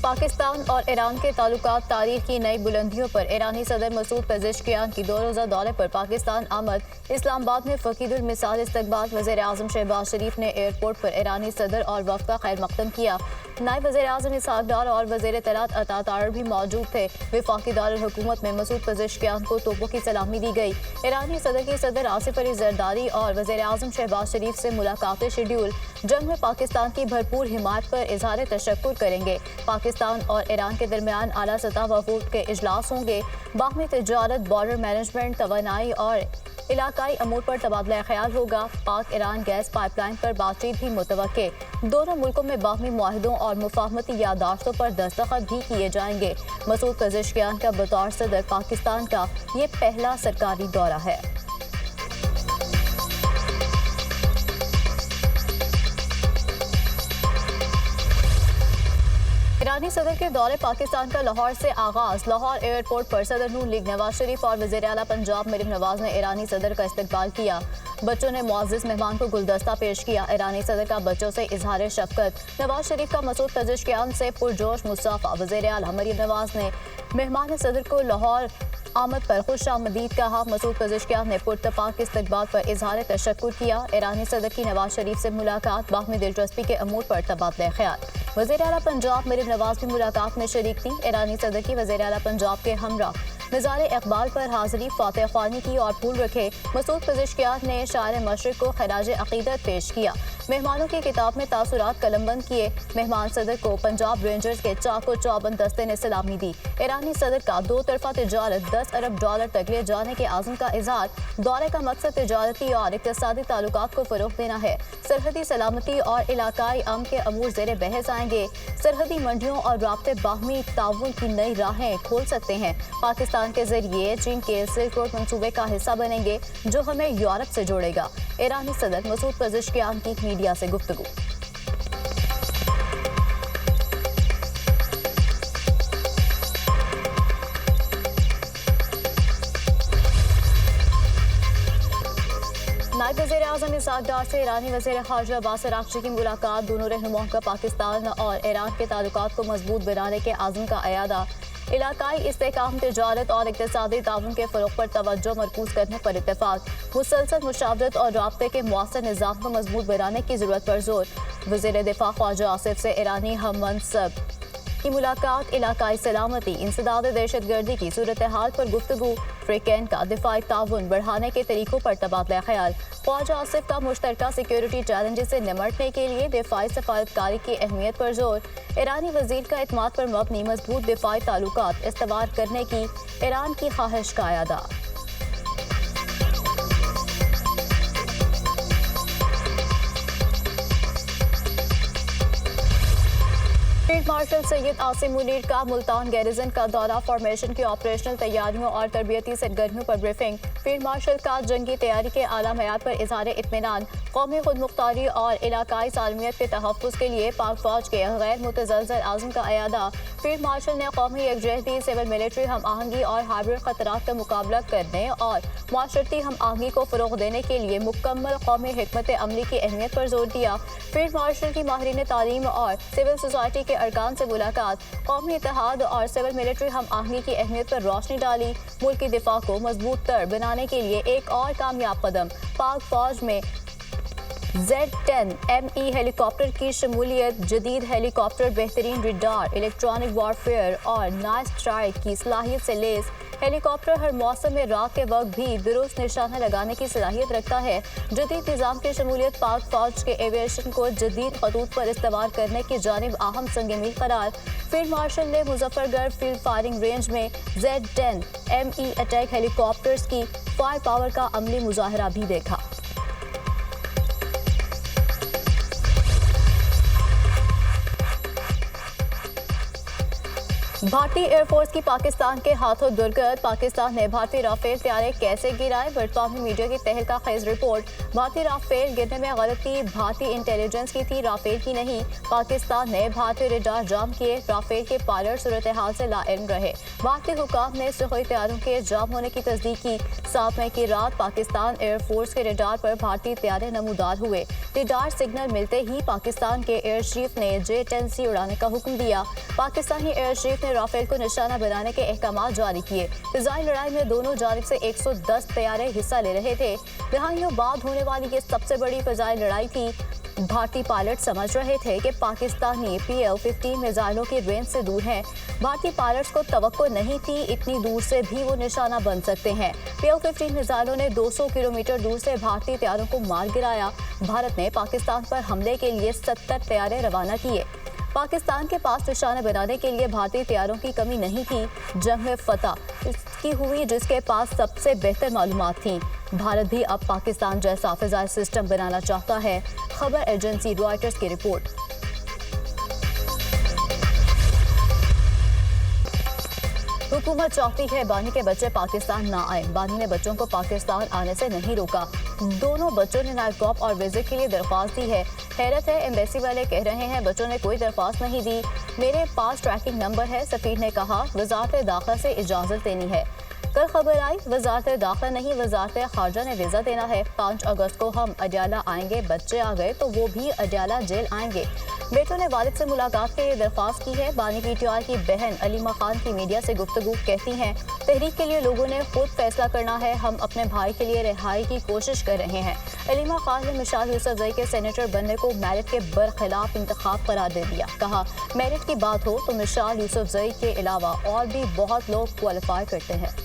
पाकिस्तान और ईरान के ताल्लुकात तारीख की नई बुलंदियों पर। ईरानी सदर मसूद पेज़ेश्कियान की 2 रोज़ा दौरे पर पाकिस्तान आमद। इस्लामाबाद में फ़कीरुल मिसाल इस्तकबाल। वज़ीर आज़म शहबाज शरीफ ने एयरपोर्ट पर ईरानी सदर और वफ़द का खैर मक़दम किया। नायब वज़ीर आज़म इसहाक़ डार और वज़ीर इत्तलात अता तारर भी मौजूद थे। वफ़ाक़ी दारुल हुकूमत में मसूद पेज़ेश्कियान को तोपों की सलामी दी गई। ईरानी सदर की सदर आसिफ अली ज़रदारी और वज़ीर आज़म शहबाज शरीफ से मुलाकातें शेड्यूल। जंग में पाकिस्तान की भरपूर हिमायत पर इज़हार तशक्कुर करेंगे। पाकिस्तान और ईरान के दरमियान आला सतह वफ़ूद के इजलास होंगे। बाहमी तिजारत, बॉर्डर मैनेजमेंट, तवानाई और इलाकाई अमूर पर तबादला ख्याल होगा। पाक ईरान गैस पाइपलाइन पर बातचीत भी मुतवक्के। दोनों मुल्कों में बाहमी मुआहिदों और मुफाहमती यादाश्तों पर दस्तखत भी किए जाएंगे। मसूद पेज़ेश्कियान का बतौर सदर पाकिस्तान का ये पहला सरकारी दौरा है। ईरानी सदर के दौरे पाकिस्तान का लाहौर से आगाज। लाहौर एयरपोर्ट पर सदर नून लीग नवाज शरीफ और वज़ीर आला पंजाब मरीम नवाज ने ईरानी सदर का इस्तकबाल किया। बच्चों ने मुअज़्ज़िज़ मेहमान को गुलदस्ता पेश किया। ईरानी सदर का बच्चों से इजहार शफ़क़त। नवाज शरीफ का मसूद पेज़ेश्कियान से पुरजोश मुसाफ़ा। वज़ीर आला मरीम नवाज ने मेहमान सदर को लाहौर आमद पर खुश आमदीद कहा। मसूद पेज़ेश्कियान ने पुरतपाक इस्तकबाल पर इजहार तशक्कुर किया। ईरानी सदर की नवाज शरीफ से मुलाकात। बाहमी दिलचस्पी के अमूर पर तबादला ख्याल। वज़ीर आला पंजाब मरीम नवाज भी मुलाकात में शरीक थी। ईरानी सदर की वज़ीर आला पंजाब के हमरा मिज़ार इक़बाल पर हाज़िरी फ़ातिह ख़्वानी की और फूल रखे। मसूद पेज़ेश्कियान ने शायर मशरिक़ को खराज अक़ीदत पेश किया। मेहमानों की किताब में तासुरात कलमबंद किए। मेहमान सदर को पंजाब रेंजर्स के चाको चौबंद दस्ते ने सलामी दी। ईरानी सदर का 2 तरफ़ा तिजारत $10 अरब तक ले जाने के आज़म का इज़हार। दौरे का मकसद तिजारती और इक़्तिसादी ताल्लुकात को फ़रोग़ देना है। सरहदी सलामती और इलाकाई अमन के अमूर ज़ेरे बहस आएंगे। सरहदी मंडियों और राब्ते बाहमी ताउन की नई राहें खोल सकते हैं। पाकिस्तान के जरिए चीन के सिल्क रोड मंसूबे का हिस्सा बनेंगे, जो हमें यूरोप से जोड़ेगा। ईरानी सदर मसूद पेज़ेश्कियान की मीडिया से गुफ्तगू। नायब वज़ीर आज़म इसहाक़ डार से ईरानी वज़ीर ख़ारिजा अब्बास अराग़ची की मुलाकात। दोनों रहनुमाओं का पाकिस्तान और ईरान के ताल्लुकात को मजबूत बनाने के आज़म का अयादा। इलाकाई इस्तेहकाम, तिजारत और इक़्तिसादी ताउन के फ़रोग़ पर तवज्जो मरकूज़ करने पर इत्तेफ़ाक़। मुसलसल मुशावरत और राब्ते के मौसर निज़ाम को मजबूत बनाने की ज़रूरत पर जोर। वज़ीर दिफ़ा ख्वाजा आसिफ से ईरानी हम मनसब की मुलाकात। इलाकाई सलामती, इंसदाद दहशतगर्दी की सूरत हाल पर गुफ्तगू। फ्रीकैन का दिफाई ताउन बढ़ाने के तरीक़ों पर तबादला ख्याल। ख्वाजा आसिफ का मुश्तरका सिक्योरिटी चैलेंजेस से निमटने के लिए दिफाई सफारतकारी की अहमियत पर जोर। ईरानी वज़ीर का इत्मीनान पर मबनी मजबूत दिफाई ताल्लुकात इस्तवार करने की ईरान की ख्वाहिश का अयादा। फील्ड मार्शल सैयद आसिम मुनीर का मुल्तान गैरिजन का दौरा। फॉर्मेशन की ऑपरेशनल तैयारियों और तरबियती सरगर्मियों पर ब्रीफिंग। फील्ड मार्शल का जंगी तैयारी के आला मयार पर इज़हार इत्मीनान। कौमी खुद मुख्तारी और इलाकाई सालमियत के तहफ़्फ़ुज़ के लिए पाक फ़ौज के गैर मुतज़लज़ल आज़म का अयादा। फील्ड मार्शल ने कौमी यकजहती, सिविल मिलिट्री हम आहंगी और हाइब्रिड ख़तरात का मुकाबला करने और माशरती हम आहंगी को फ़रोग़ देने के लिए मुकम्मल कौमी हिकमत अमली की अहमियत पर जोर दिया। फील्ड मार्शल की माहिरीन तालीम और सिविल सोसाइटी के अरकान से मुलाकात। कौमी इत्तेहाद और सिविल मिलिट्री हम आहंगी की अहमियत पर रोशनी डाली। मुल्क की दिफा को मजबूत तर बनाने के लिए एक और कामयाब कदम। पाक फ़ौज में Z-10 ME हेलीकॉप्टर की शमूलियत। जदीद हेलीकॉप्टर बेहतरीन रडार, इलेक्ट्रॉनिक वॉरफेयर और नाइट स्ट्राइक की सलाहियत से लेस। हेलीकॉप्टर हर मौसम में रात के वक्त भी दुरुस्त निशाना लगाने की सलाहियत रखता है। जदीद निज़ाम की शमूलियत पाक फ़ौज के एविएशन को जदीद खतूत पर इस्तेमाल करने की जानिब अहम संग-ए-मील करार। फील्ड मार्शल ने मुजफ्फरगढ़ फील्ड फायरिंग रेंज में Z-10 ME अटैक हेलीकॉप्टर्स की फायर पावर का अमली मुजाहरा भी देखा। भारतीय एयरफोर्स की पाकिस्तान के हाथों दुर्गत। पाकिस्तान ने भारतीय राफेल तैयारे कैसे गिराए। बरतानवी मीडिया की तहलका खेज रिपोर्ट। भारतीय राफेल गिरने में गलती भारतीय इंटेलिजेंस की थी, राफेल की नहीं। पाकिस्तान ने भारतीय रडार जाम किए, राफेल के पायलट सूरत हाल से लाइल्म रहे। भारतीय हुकाम ने सुखोई तैयारों के जाम होने की तस्दीक की। 7 मई की रात पाकिस्तान एयरफोर्स के रडार पर भारतीय तैयारे नमूदार हुए। रडार सिग्नल मिलते ही पाकिस्तान के एयर चीफ ने J-10C उड़ाने का हुक्म दिया। पाकिस्तानी एयर चीफ ने राफेल को निशाना बनाने के अहकाम जारी किए। फिजाई लड़ाई में दोनों जानिब से 110 तैयारे हिस्सा ले रहे थे। दहाइयों बाद होने वाली ये सबसे बड़ी फिजाई लड़ाई थी। भारतीय पायलट समझ रहे थे कि पाकिस्तानी PL-15 मिसाइलों की रेंज से दूर हैं। भारतीय पायलट्स को तवक्को नहीं थी इतनी दूर से भी वो निशाना बन सकते हैं। PL-15 मिसाइलों ने 200 किलोमीटर दूर से भारतीय तैयारों को मार गिराया। भारत ने पाकिस्तान पर हमले के लिए 70 तैयारे रवाना किए। पाकिस्तान के पास निशाना बनाने के लिए भारतीय तैयारों की कमी नहीं थी। जंग में फतह उसकी हुई जिसके पास सबसे बेहतर मालूमात थी। भारत भी अब पाकिस्तान जैसा फिजाई सिस्टम बनाना चाहता है। खबर एजेंसी रॉयटर्स की रिपोर्ट। हुकूमत चाहती है बानी के बच्चे पाकिस्तान ना आए। बानी ने बच्चों को पाकिस्तान आने से नहीं रोका। दोनों बच्चों ने नाइकॉप और विजिट के लिए दरख्वास्त दी है। हैरत है, एम्बेसी वाले कह रहे हैं बच्चों ने कोई दरख्वास्त नहीं दी। मेरे पास ट्रैकिंग नंबर है, सफीर ने कहा। वजारत दाखिला से इजाज़त देनी है। कल खबर आई वजारत दाखिला नहीं, वजारत खारजा ने वीज़ा देना है। 5 अगस्त को हम अडियाला आएंगे। बच्चे आ गए तो वो भी अडियाला जेल आएंगे। बेटों ने वालिद से मुलाकात के लिए दरख्वास्त की है। बानी PTI की बहन अलीमा खान की मीडिया से गुफ्तगू कहती हैं, तहरीक के लिए लोगों ने खुद फैसला करना है। हम अपने भाई के लिए रिहाई की कोशिश कर रहे हैं। अलीमा खान ने मिसाल यूसुफजई के सेनेटर बनने को मेरिट के बरखिलाफ इंतखाब करार दे दिया। कहा, मेरिट की बात हो तो मिसाल यूसुफजई के अलावा और भी बहुत लोग क्वालिफाई करते हैं।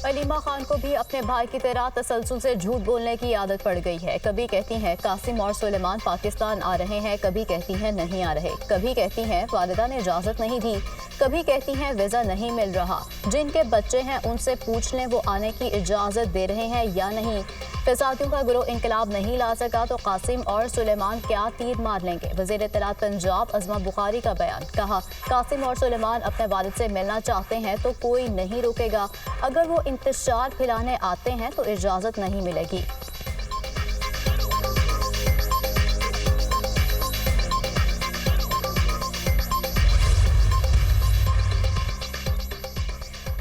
अलीमा खान को भी अपने भाई की तरह तसलसल से झूठ बोलने की आदत पड़ गई है। कभी कहती हैं कासिम और सुलेमान पाकिस्तान आ रहे हैं, कभी कहती हैं नहीं आ रहे, कभी कहती हैं वालिदा ने इजाज़त नहीं दी, कभी कहती हैं वीज़ा नहीं मिल रहा। जिनके बच्चे हैं उनसे पूछ लें वो आने की इजाज़त दे रहे हैं या नहीं। फसादियों का गिरोह इंकलाब नहीं ला सका तो कासिम और सुलेमान क्या तीर मार लेंगे। वज़ीर इत्तलात पंजाब अज़मा बुखारी का बयान। कहा, कासिम और सुलेमान अपने वालिद से मिलना चाहते हैं तो कोई नहीं रोकेगा। अगर वो इंतशार फैलाने आते हैं तो इजाज़त नहीं मिलेगी।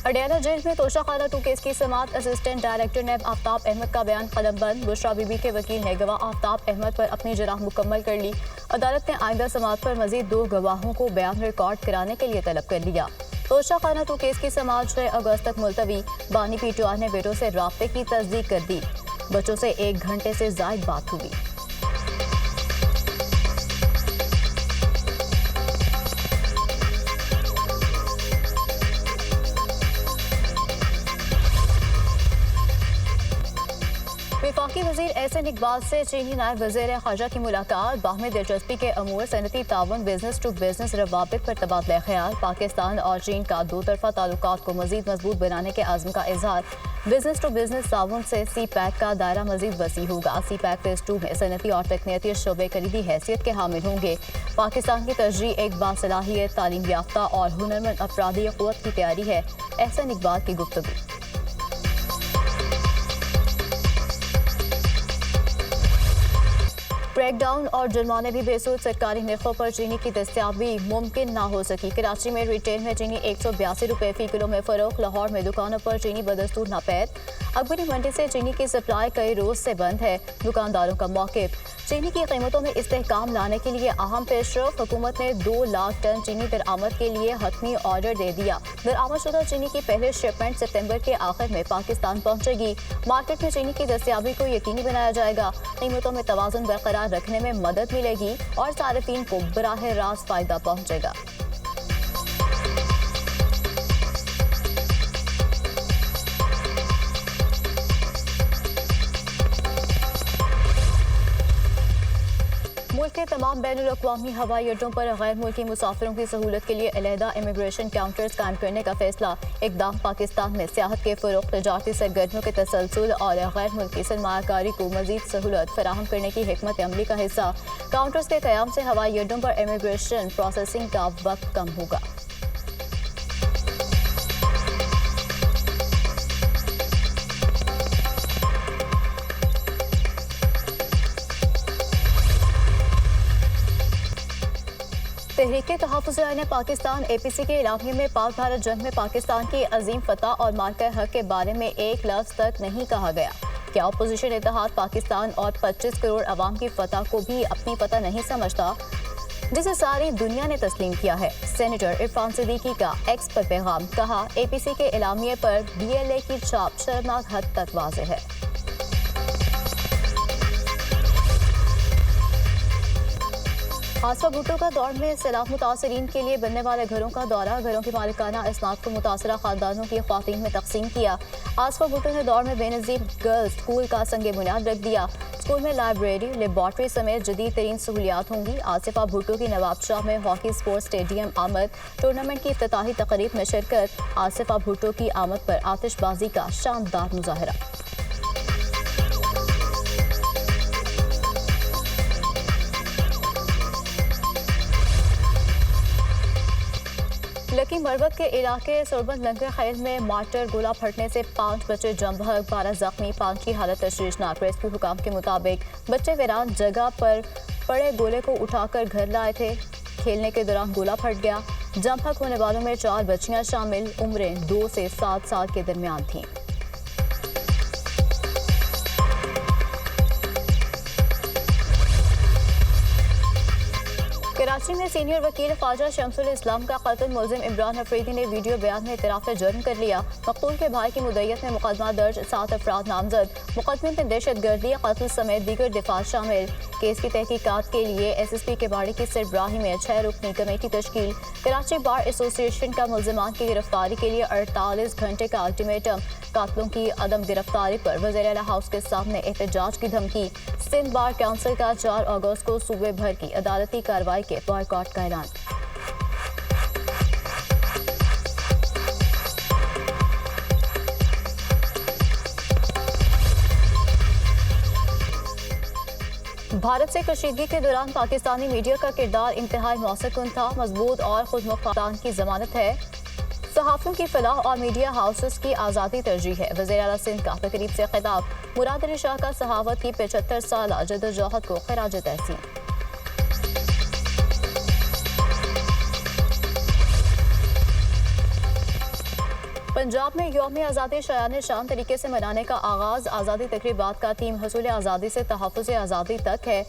अडियाला जेल में तोशाखाना 2 केस की समाअत। असिस्टेंट डायरेक्टर नैब आफ्ताब अहमद का बयान कलमबंद। बुशरा बीबी के वकील ने गवाह आफ्ताब अहमद पर अपनी जराह मुकम्मल कर ली। अदालत ने आइंदा समाअत पर मजीद 2 गवाहों को बयान रिकॉर्ड कराने के लिए तलब कर लिया। तोशाखाना 2 केस की समाअत 6 अगस्त तक मुलतवी। बानी PTI ने बेटों से राब्ते की तस्दीक कर दी। बच्चों से 1 घंटे से ज़ायद बात हुई। वफाकी वज़ीर एहसन इकबाल से चीनी नायब वज़ीर ख़ारजा की मुलाकात। बाहमी दिलचस्पी के अमूर, सनती तावन, बिजनेस टू बिजनेस रवाबित पर तबादला ख्याल। पाकिस्तान और चीन का 2 तरफ़ा ताल्लुकात को मज़ीद मजबूत बनाने के आज़म का इजहार। बिजनेस टू बिजनेस ताउन से CPEC का दायरा मज़ीद वसी होगा। CPEC फेज़ 2 में सनती और तकनीकी शोबे कलीदी हैसियत के हामिल होंगे। पाकिस्तान की तरजीह एक बासलाहियत, तालीम याफ्ता और हुनरमंद अफरादी क़ुव्वत की तैयारी है। एहसन इकबाल की गुफ्तगू। ब्रेकडाउन और जुर्माने भी बेसूद। सरकारी नरखों पर चीनी की दस्तयाबी मुमकिन ना हो सकी। कराची में रिटेल में चीनी 182 रुपये फ़ी किलो में फ़रोख्त। लाहौर में दुकानों पर चीनी बदस्तूर नापैद। अकबरी मंडी से चीनी की सप्लाई कई रोज से बंद है। दुकानदारों का मौक़िफ़। चीनी की कीमतों में इस्तेहकाम लाने के लिए अहम पेशरफ। हुकूमत ने 2 लाख टन चीनी दरामद के लिए हतमी ऑर्डर दे दिया। दरामदशुदा चीनी की पहली शिपमेंट सितंबर के आखिर में पाकिस्तान पहुंचेगी। मार्केट में चीनी की दस्तयाबी को यकीनी बनाया जाएगा। कीमतों में तवाज़ुन बरकरार रखने में मदद मिलेगी और सारिफीन को बराह रास्त फ़ायदा पहुंचेगा। मुल्क के तमाम बैनुल अक़वामी हवाई अड्डों पर गैर मुल्की मुसाफिरों की सहूलत के लिए अलहदा इमिग्रेशन काउंटर्स कायम करने का फैसला। इक़दाम पाकिस्तान में सियाहत के फ़रोग़, तजारती सरगर्मियों के तसलसल और गैर मुल्की सरमायाकारी को मज़ीद सहूलत फराहम करने की हिकमत अमली का हिस्सा। काउंटर्स के क़याम से हवाई अड्डों पर इमिग्रेशन प्रोसेसिंग का वक्त कम होगा। तहरीक तहफ़्फ़ुज़ पाकिस्तान APC के इलाके में पाक भारत जंग में पाकिस्तान की अजीम फतह और मार्का हक के बारे में एक लफ्ज़ तक नहीं कहा गया। क्या अपोजिशन इत्तेहाद पाकिस्तान और 25 करोड़ अवाम की फतह को भी अपनी फतह नहीं समझता, जिसे सारी दुनिया ने तस्लीम किया है? सेनेटर इरफान सिद्दीकी का एक्स पर पैगाम, कहा APC के एलामिये पर BLA की छाप शर्मनाक हद तक वाज़ेह है। आसफा भुट्टो का दौड़ में सैलाब मुतासरीन के लिए बनने वाले घरों का दौरा, घरों की मालिकाना इसनाद को मुतासरा खानदानों की ख्वातीन में तकसीम किया। आसफा भुट्टो ने दौड़ में बेनज़ीर गर्ल्स स्कूल का संग बुनियाद रख दिया। स्कूल में लाइब्रेरी, लेबॉर्ट्री समेत जदीद तरीन सहूलियात होंगी। आसिफा भुट्टो की नवाबशाह में हॉकी स्पोर्ट्स स्टेडियम आमद, टूर्नामेंट की इफ्तिताही तकरीब में शिरकत। आसिफा भुट्टो की आमद पर आतिशबाजी का शानदार मुजाहरा। लकी मरवत के इलाके सुरबंद लंगर खैल में मार्टर गोला फटने से 5 बच्चे जम बहक, 12 जख्मी, 5 की हालत तशवीशनाक। रेस्क्यू हुकाम के मुताबिक बच्चे वीरान जगह पर पड़े गोले को उठाकर घर लाए थे। खेलने के दौरान गोला फट गया। जम बहक होने वालों में 4 बच्चियां शामिल, उम्रें 2 से 7 साल के दरमियान थीं। कराची में सीनियर वकील ख्वाजा शमसुल इस्लाम का कत्ल मुलजिम इमरान अफरीदी ने वीडियो बयान में इतराफ़ जुर्म कर लिया। मक़तूल के भाई की मुद्दईयत में मुकदमा दर्ज, 7 अफराद नामजद। मुकदमे में दहशतगर्दी, कत्ल समेत दीगर दिफात शामिल। केस की तहकीकात के लिए SSP के बाड़ी की सरबराही में 6 रुकनी कमेटी तश्कील। कराची बार एसोसिएशन का मुलजिमान की गिरफ्तारी के लिए 48 घंटे का अल्टीमेटम। कातलों की अदम गिरफ्तारी पर वज़ीर आला हाउस के सामने एहतजाज की धमकी। सिंध बार काउंसिल का 4 अगस्त को सूबे भर की अदालती कार्रवाई के बॉयकॉट का ऐलान। भारत से कशीदगी के दौरान पाकिस्तानी मीडिया का किरदार इंतहाई मौसकून था। मजबूत और खुदमुख्तार की जमानत है। सहाफ़ियों की फलाह और मीडिया हाउसेस की आज़ादी तरजीह है। वज़ीर आला सिंध का तकरीब से खिताब। मुराद अली शाह का सहावत की 75 साल जद्दोजहद को खिराज तहसीन। पंजाब में यौम आज़ादी शायान शान तरीके से मनाने का आगाज़। आज़ादी तकरीबात का थीम हसूल आज़ादी से तहफ़्फ़ुज़ आज़ादी तक है।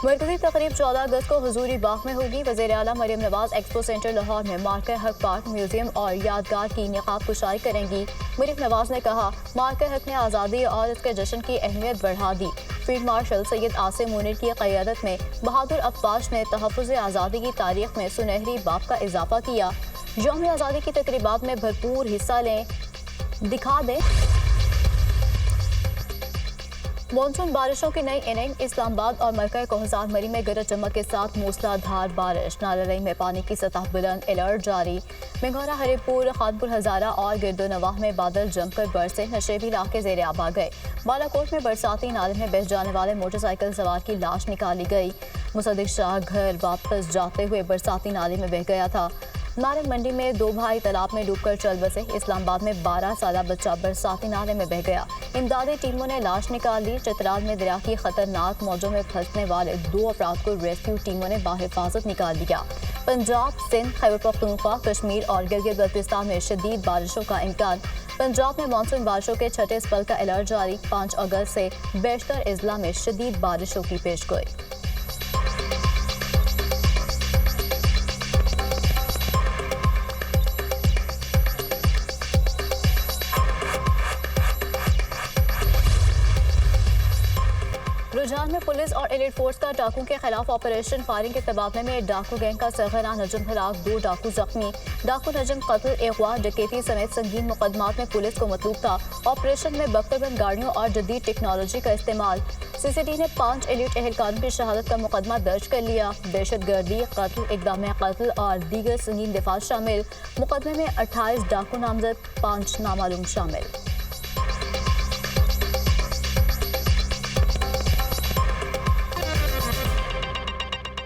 मरकज़ी तकरीब 14 अगस्त को हुजूरी बाग में होगी। वज़ीर आला मरियम नवाज एक्सपो सेंटर लाहौर में मार्का हक पार्क, म्यूजियम और यादगार की निकाब कुशाई करेंगी। मरियम नवाज ने कहा, मार्का हक ने आज़ादी और इसके जश्न की अहमियत बढ़ा दी। फील्ड मार्शल सैयद आसिम मुनीर की क़यादत में बहादुर अफ़वाज ने तहफ़्फ़ुज़ आज़ादी की तारीख में सुनहरी बाब का इजाफा किया। यौम आज़ादी की तकरीबात में भरपूर हिस्सा लें, दिखा दें मानसून बारिशों की नई इनिंग। इस्लामाबाद और मरकज़ कोहसान मरी में गरज चमक के साथ मूसलाधार बारिश। नालरई में पानी की सतह बुलंद, अलर्ट जारी। मिंगौरा, हरिपुर, खानपुर हजारा और गिरदोनवाह में बादल जमकर बरसे। नशेबी इलाके ज़ेरे आब आ गए। बालाकोट में बरसाती नाले में बह जाने वाले मोटरसाइकिल सवार की लाश निकाली गई। मुसद्दिक शाह घर वापस जाते हुए बरसाती नाले में बह गया था। नारंग मंडी में 2 भाई तालाब में डूबकर चल बसे। इस्लामाबाद में 12 साला बच्चा बरसाती नाले में बह गया। इमदादी टीमों ने लाश निकाल ली। चित्राल में दरिया की खतरनाक मौजों में फंसने वाले 2 अफराद को रेस्क्यू टीमों ने बाहिफाजत निकाल लिया। पंजाब, सिंध, खैबर पख्तूनख्वा, कश्मीर और गिलगित बल्तिस्तान में शदीद बारिशों का इम्कान। पंजाब में मानसून बारिशों के 6ठे स्पेल का अलर्ट जारी। 5 अगस्त से बेशतर अजला में शदीद बारिशों की पेशगोई। रुझान में पुलिस और एलिट फोर्स का डाकू के खिलाफ ऑपरेशन फायरिंग के तबादले में डाकू गैंग का सरगना नजम हलाक, 2 डाकू जख्मी। डाकू नजम कत्ल, अगवा, डकैती समेत संगीन मुकदमात में पुलिस को मतलूब था। ऑपरेशन में बख्तरबंद गाड़ियों और जदीद टेक्नोलॉजी का इस्तेमाल। सीसीडी ने 5 एलिट एहलकारों की शहादत का मुकदमा दर्ज कर लिया। दहशतगर्दी, कत्ल, इक़दाम कत्ल और दीगर संगीन दिफात शामिल। मुकदमे में 28 डाकू नामजद, 5 नामालूम शामिल।